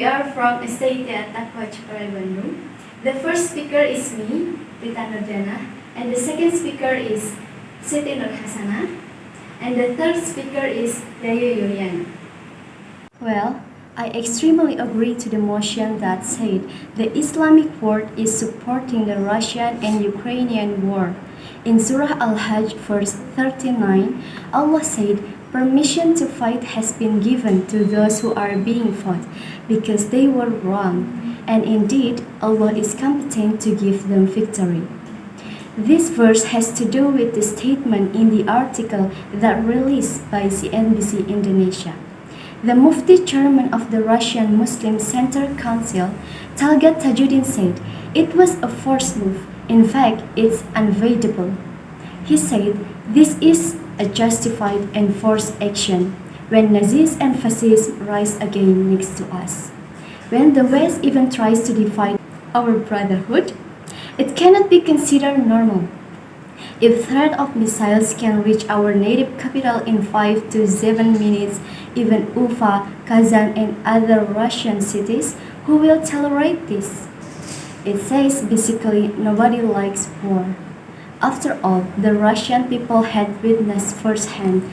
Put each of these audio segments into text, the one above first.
We are from STIT AT-TAQWA CIPARAY Bandung. The first speaker is me, Rita Nurdana, and the second speaker is Siti Nur Hasana, and the third speaker is Dayu Yuliana. Well, I extremely agree to the motion that said the Islamic world is supporting the Russian and Ukrainian war. In Surah Al-Hajj verse 39, Allah said, "Permission to fight has been given to those who are being fought because they were wrong, and indeed Allah is competent to give them victory." This verse has to do with the statement in the article that released by CNBC Indonesia. The Mufti chairman of the Russian Muslim Center Council, Talgat Tajuddin, said it was a forced move. In fact, it's unavoidable. He said this is a justified and forced action when Nazis and fascists rise again next to us. When the West even tries to define our brotherhood, it cannot be considered normal. If threat of missiles can reach our native capital in 5 to 7 minutes, even Ufa, Kazan, and other Russian cities, who will tolerate this? It says basically nobody likes war. After all, the Russian people had witnessed firsthand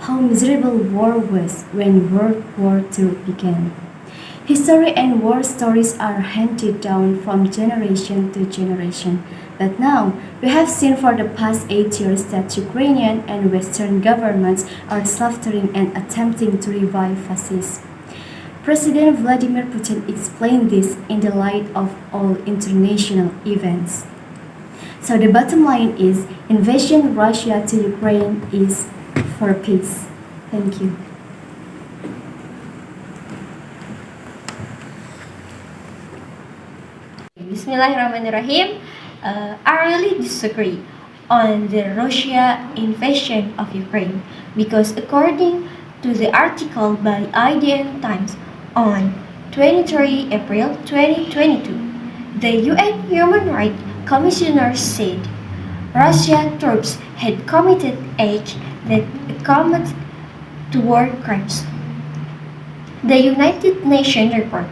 how miserable war was when World War II began. History and war stories are handed down from generation to generation. But now, we have seen for the past 8 years that Ukrainian and Western governments are slaughtering and attempting to revive fascism. President Vladimir Putin explained this in the light of all international events. So the bottom line is, invasion Russia to Ukraine is for peace. Thank you. Bismillahirrahmanirrahim. I really disagree on the Russia invasion of Ukraine because according to the article by IDN Times on 23 April 2022, the UN Human Rights Commissioner said Russian troops had committed acts that amounted to war crimes. The United Nations report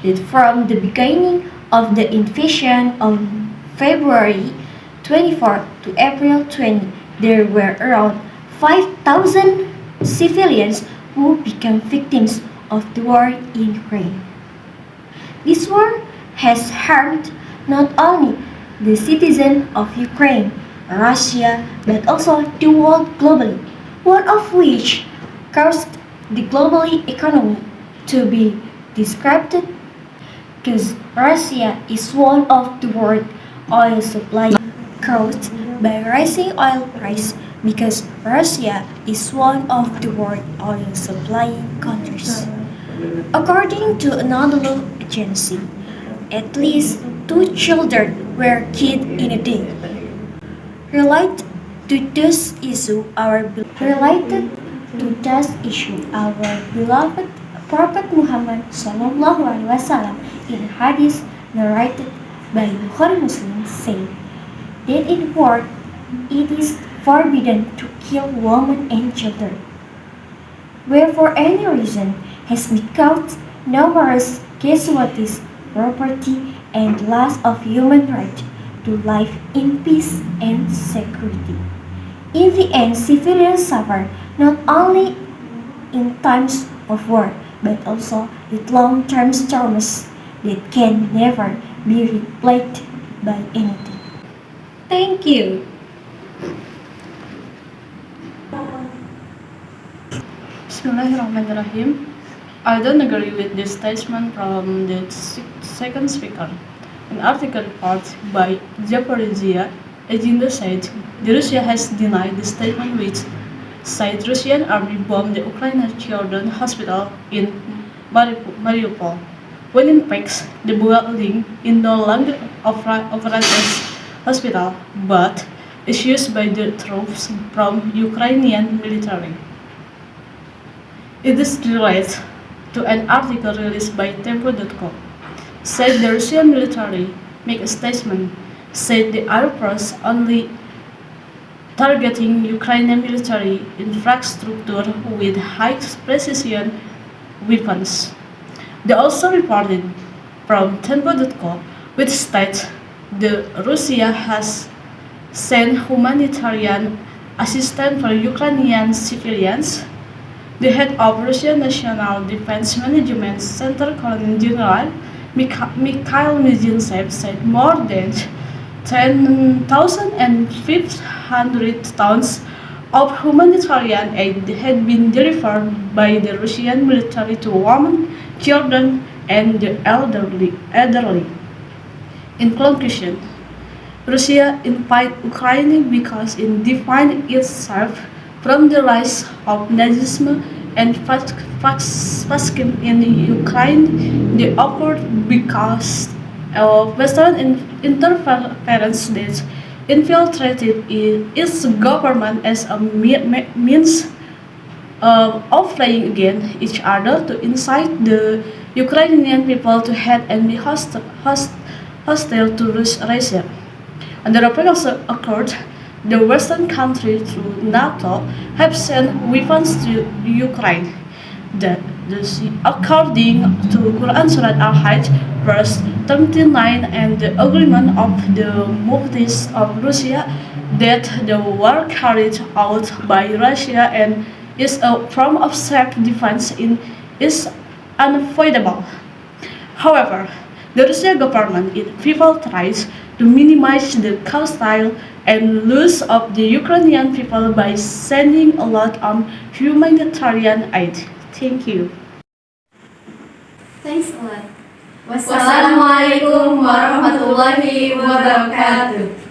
that from the beginning of the invasion on February 24 to April 20, there were around 5,000 civilians who became victims of the war in Ukraine. This war has harmed not only the citizens of Ukraine, Russia, but also the world globally, one of which caused the global economy to be disrupted because Russia is one of the world's oil supply caused by rising oil price because Russia is one of the world oil supplying countries. According to another agency, at least 2 children were killed in a day. Related to this issue, our beloved Prophet Muhammad SAW in hadith narrated by Bukhari Muslim said that in war it is forbidden to kill women and children, where for any reason has been caused numerous casualties, property, and loss of human right to life in peace and security. In the end, civilians suffer not only in times of war, but also with long-term traumas that can never be replaced by anything. Thank you. Bismillahirrahmanirrahim. I don't agree with this statement from the second speaker. An article reported by Zaporizhia agenda said the Russia has denied the statement which said Russian army bombed the Ukrainian children's hospital in Mariupol, when in fact the building is no longer operates as hospital, but is used by the troops from Ukrainian military. It is related to an article released by Tempo.com. Said the Russian military make a statement, said the Air Force only targeting Ukrainian military infrastructure with high precision weapons. They also reported from Tempo.co, which states that Russia has sent humanitarian assistance for Ukrainian civilians. The head of Russian National Defense Management Center, Colonel General Mikhail Mizintsev, said more than 10,500 tons of humanitarian aid had been delivered by the Russian military to women, children, and the elderly. In conclusion, Russia invaded Ukraine because it defined itself from the rise of Nazism and fascism in Ukraine. They occurred because of Western interference that infiltrated its government as a means of playing against each other to incite the Ukrainian people to hate and be hostile to Russia. And the reverse occurred. The Western countries through NATO have sent weapons to Ukraine. According to Quran Surat Al-Hajj, verse 39, and the agreement of the Muftis of Russia that the war carried out by Russia and is a form of self-defense is unavoidable. However, the Russian government and people tries to minimize the hostile and loss of the Ukrainian people by sending a lot of humanitarian aid. Thank you. Thanks a lot. Wassalamualaikum warahmatullahi wabarakatuh.